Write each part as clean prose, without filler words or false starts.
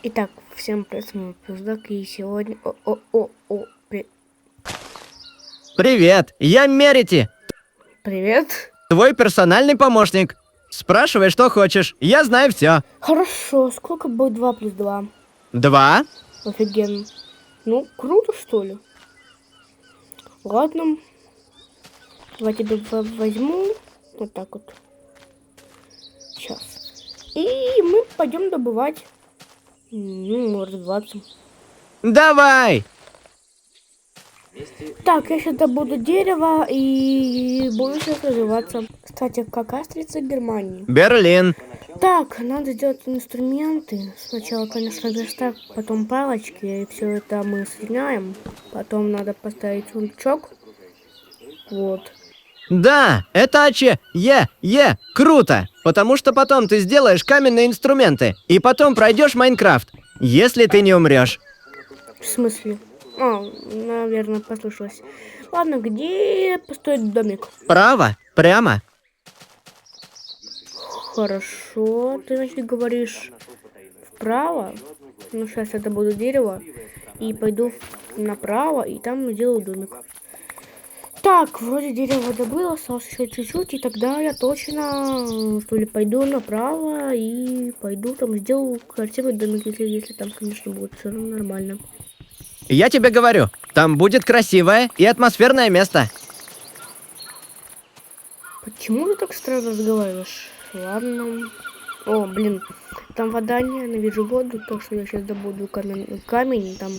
Итак, всем привет, с вами Пиздак, и сегодня... Привет, я Мерити, Привет. твой персональный помощник. Спрашивай, что хочешь, я знаю все. Хорошо, сколько будет 2 плюс 2? 2? Офигенно. Ну, круто, что ли? Ладно, я тебе возьму вот так вот. Сейчас. И мы пойдем добывать. Развиваться. Давай! Так, я сейчас добуду дерево и буду сейчас развиваться. Кстати, какая столица Германии? Берлин. Так, надо сделать инструменты. Сначала, конечно, верстак, потом палочки. И все это мы соединяем. Потом надо поставить сундучок. Вот. Да, это круто, потому что потом ты сделаешь каменные инструменты, и потом пройдешь Майнкрафт, если ты не умрешь. В смысле? Наверное, послышалось. Ладно, где построить домик? Право, прямо. Хорошо. Ты, значит, говоришь вправо. Ну, сейчас это буду дерево. И пойду направо, и там сделаю домик. Так, вроде дерево добыло, осталось еще чуть-чуть, и тогда я точно, что ли, пойду направо и пойду там сделаю красивый домик, если там, конечно, будет все нормально. Я тебе говорю, там будет красивое и атмосферное место. Почему ты так странно разговариваешь? Ладно. О, блин, там вода, не ненавижу воду, так что я сейчас добуду камень, там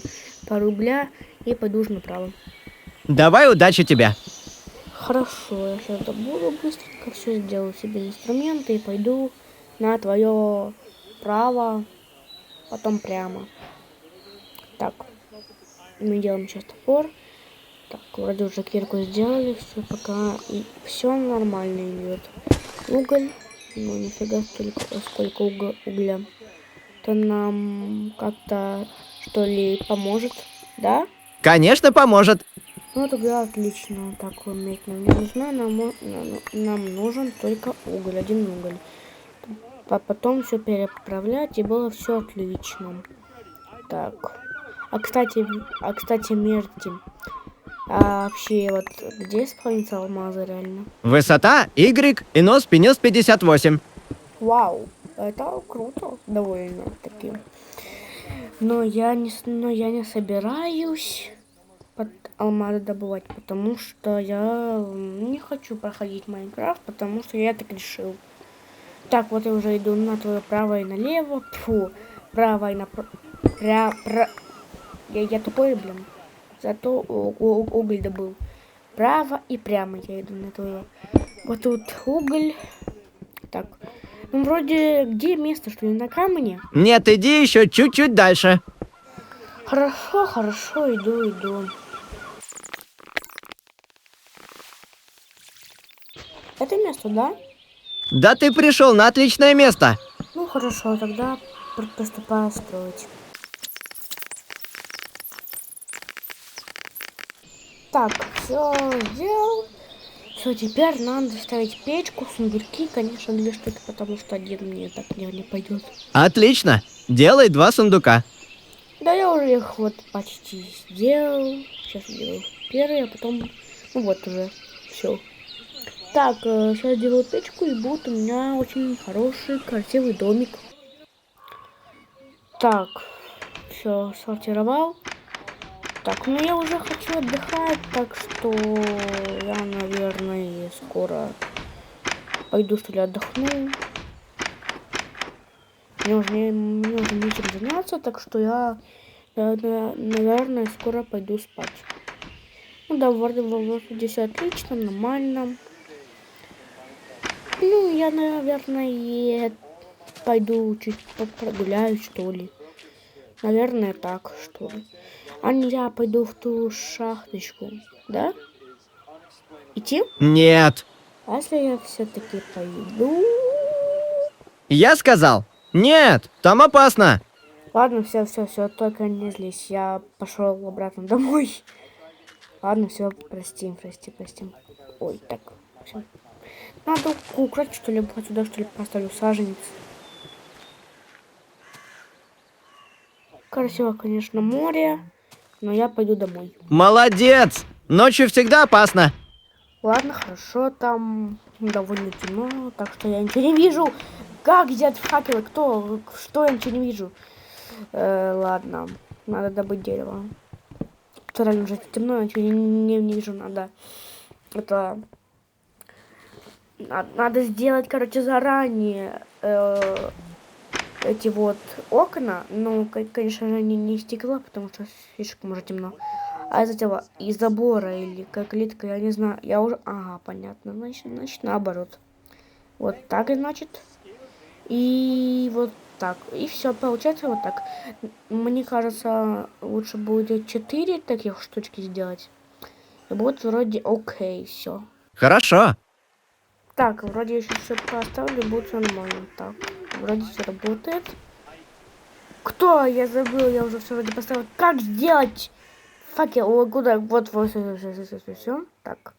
пару угля и пойду уже направо. Давай, удачи тебе. Хорошо, я сейчас добуду быстренько, все сделаю себе инструменты и пойду на твое право, потом прямо. Так, мы делаем сейчас топор. Так, вроде уже кирку сделали, все пока и все нормально идет. Уголь, ну нифига сколько угля. Это нам как-то что ли поможет, да? Конечно, поможет. Ну тогда отлично. Так, уметь нам не нужна, нам нужен только уголь, один уголь. А потом все переправлять, и было все отлично. Так. А кстати, Мерти. А вообще, вот где спавнится алмазы реально? Высота Y и нос минус 58. Вау, это круто, довольно таки. Но я не собираюсь алмазы добывать, потому что я не хочу проходить Майнкрафт, потому что я так решил. Так, вот я уже иду на твое право и налево. Фу, право и направо. Я тупой, блин. Зато уголь добыл. Право и прямо я иду на твое. Вот тут уголь. Так. Ну, вроде, где место, что ли, на камне? Нет, иди еще чуть-чуть дальше. Хорошо, иду. Это место, да? Да ты пришел на отличное место. Ну, хорошо, тогда приступаю строить. Так, все сделал. Все, теперь надо ставить печку, сундуки, конечно, 2 штуки, потому что один мне так не пойдет. Отлично. Делай 2 сундука. Да я уже их вот почти сделал. Сейчас делаю первый, а потом... Ну вот уже. Все. Так, сейчас делаю печку, и будет у меня очень хороший, красивый домик. Так, все сортировал. Так, ну я уже хочу отдыхать, так что я, наверное, скоро пойду, что ли, отдохну. Мне уже нечем заняться, так что я, наверное, скоро пойду спать. Ну да, вроде все отлично, нормально. Ну, я, наверное, пойду чуть прогуляюсь, что ли. Наверное, так, что ли. А не я пойду в ту шахточку, да? Идти? Нет. А если я все-таки пойду? Я сказал. Нет, там опасно. Ладно, все, только не злись. Я пошел обратно домой. Ладно, все, прости. Ой, так, все. Надо украсть, что ли, сюда, что ли, поставлю саженец. Красиво, конечно, море, но я пойду домой. Молодец! Ночью всегда опасно. Ладно, хорошо, там довольно темно, так что я ничего не вижу. Как взять факелы? Кто? Что я ничего не вижу? Ладно, надо добыть дерево. Что реально уже темно, я ничего не вижу, надо. Это... Надо сделать, короче, заранее эти вот окна. Ну, конечно же, не стекла, потому что слишком уже темно. А из этого, из забора или как клетка, я не знаю. Я уже... Ага, понятно. Значит, наоборот. Вот так, значит. И вот так. И все, получается вот так. Мне кажется, лучше будет 4 таких штучки сделать. И будет вроде окей, все. Хорошо. Так, вроде еще все поставлю, будет всё нормально. Так, вроде все работает. Кто? Я забыл, я уже все вроде поставил. Как сделать факел? О, куда? Вот, все. Так.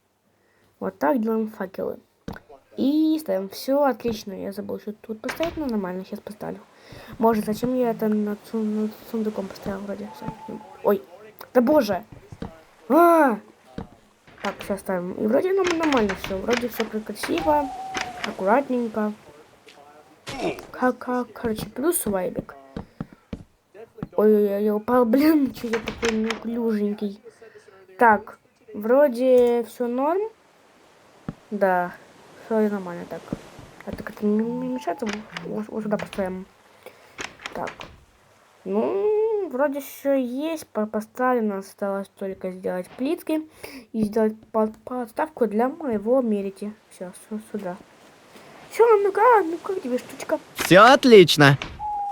Вот так делаем факелы. И ставим. Все отлично. Я забыл, что тут поставить, но нормально. Сейчас поставлю. Может, зачем я это над сундуком поставил вроде? Всё. Ой. Да боже! А! Так, сейчас ставим. И вроде нам нормально все. Вроде все красиво, аккуратненько. Короче, плюс вайбик. Ой, я упал, блин, что я такой неуклюженький. Так, вроде все норм. Да, все нормально так. А так это не мешает, вот сюда поставим. Так, ну, вроде все есть, поставлено, осталось только сделать плитки и сделать подставку для моего мерити. Все, сюда. Все, ну как тебе штучка? Все отлично.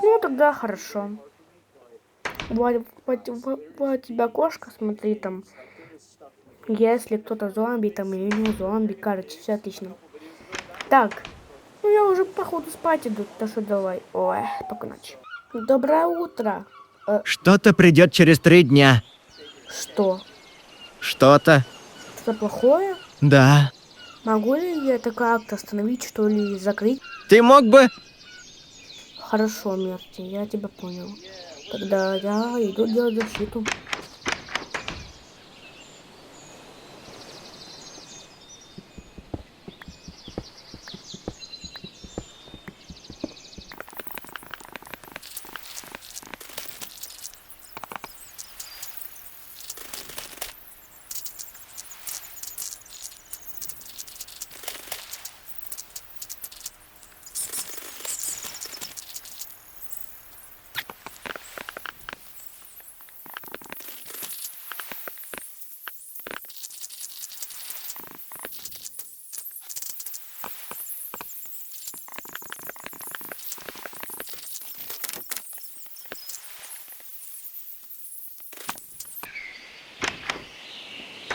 Ну, тогда хорошо. Вот тебя кошка, смотри, там, если кто-то зомби, там, или не зомби, короче, все отлично. Так, ну я уже, походу, спать иду, так что давай. Ой, пока ночи. Доброе утро. Что-то придет через 3 дня. Что? Что-то. Что-то плохое? Да. Могу ли я это как-то остановить, что ли, закрыть? Ты мог бы... Хорошо, Мерти, я тебя понял. Тогда я иду делать защиту.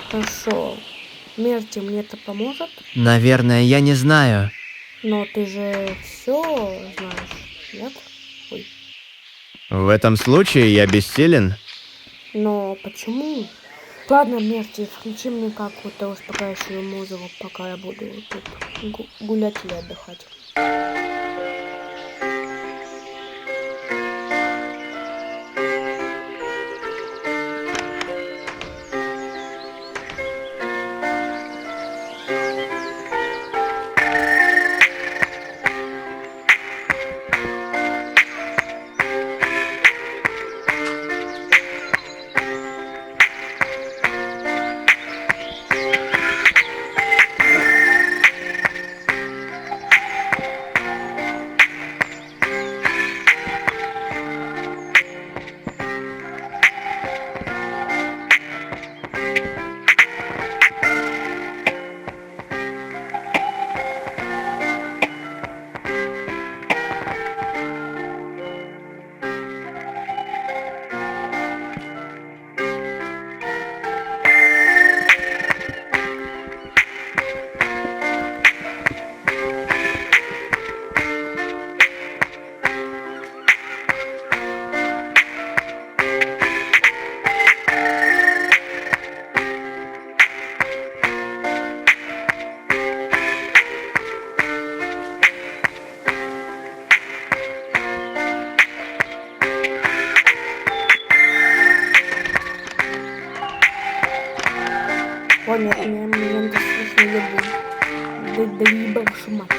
Хорошо. Мерти мне это поможет? Наверное, я не знаю. Но ты же все знаешь, нет? Ой. В этом случае я бессилен. Но почему? Ладно, Мерти, включи мне какую-то успокаивающую музыку, пока я буду тут гулять или отдыхать. О, нет, мне это слышно еду. Да ебашу мать.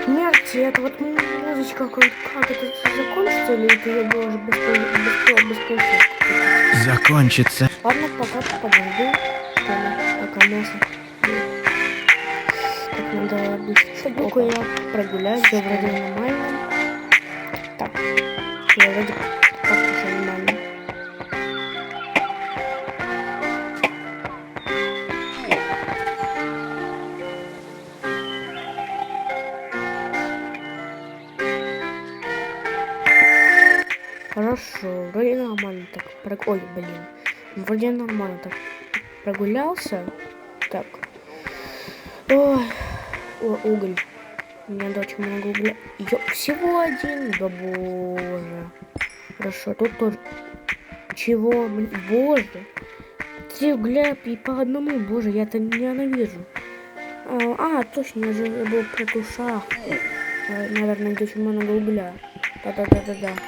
Смерти, это вот музычка, как это закончится, или это я бы уже бесполезно? Закончится. Ладно, пока подожду, пока мясо. Так, надо быстро я прогуляюсь, все вроде нормально. Так, я вроде как все нормально. Хорошо, вроде нормально так. Ой, блин. Вроде нормально так прогулялся. Так. Ой, уголь. У меня очень много угля. Всего один. Да боже. Хорошо, тут тоже. Чего? Блин, боже. 3 угля и по одному. Боже, я это ненавижу. Точно, я же забыл про ту шахту. Наверное, где очень много угля. Да.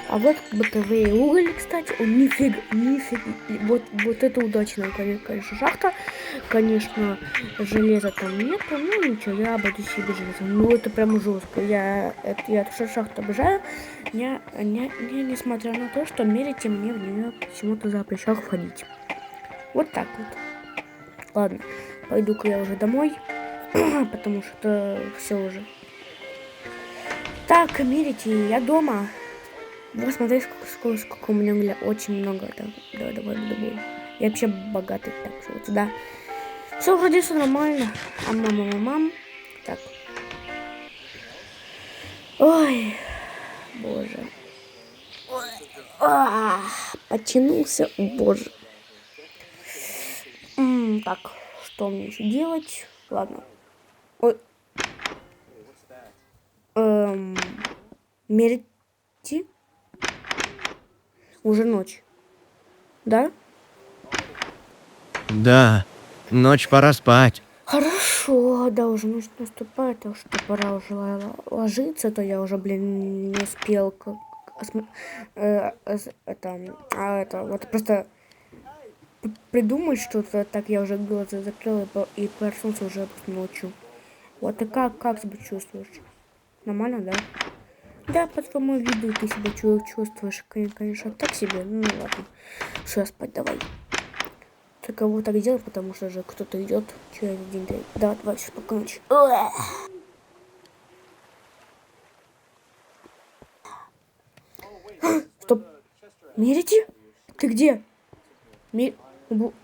А вот бытовые уголь, кстати, нифига. Вот это удачная, конечно, шахта. Конечно, железа там нету, ну ничего, я обойду себе железом. Ну это прям жестко. Я эту шахту обожаю, несмотря на то, что мерите мне в нее почему-то запрещал входить. Вот так вот. Ладно, пойду-ка я уже домой, потому что все уже. Так, мерите, я дома. Вот смотри, сколько у меня угля. Очень много. Давай. Я вообще богатый. Так, что вот сюда. Все, вроде все нормально. Мам. Так. Ой, боже. Потянулся, боже. Так, что мне еще делать? Ладно. Ой. Мерите? Уже ночь. Да? Да, ночь, пора спать. Хорошо, да, уже ночь наступает, так что пора уже ложиться, то я уже, блин, не успел вот просто придумать что-то, так я уже глаза закрыла и проснулся уже ночью. Вот ты как себя чувствуешь? Нормально, да? Да, по твоему виду ты себя чувствуешь, конечно, так себе. Ну ладно. Все, спать давай. Ты кого так делать, потому что же кто-то идет через день. Да, давай, все, спокойной ночи. Стоп. Мерите? Ты где?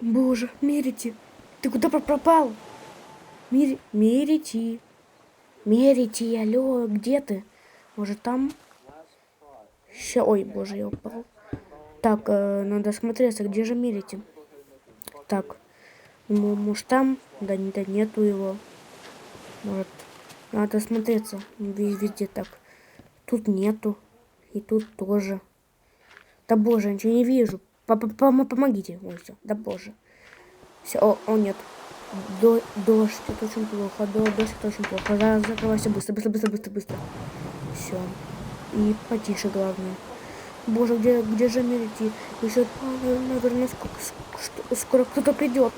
Боже, Мерите. Ты куда пропал? Мерите. Мерите, алло, где ты? Может там? Ой, боже, я упал. Так, надо смотреться, где же Мерите? Так, может там? Да нету его. Может, надо смотреться. Везде так. Тут нету. И тут тоже. Да боже, ничего не вижу. Помогите. Ой, все. Да боже. Все, нет. Дождь, это очень плохо. Дождь, это очень плохо. Закрывайся быстро. Все. И потише, главное. Боже, где же Мерите? Еще, наверное, скоро кто-то придет.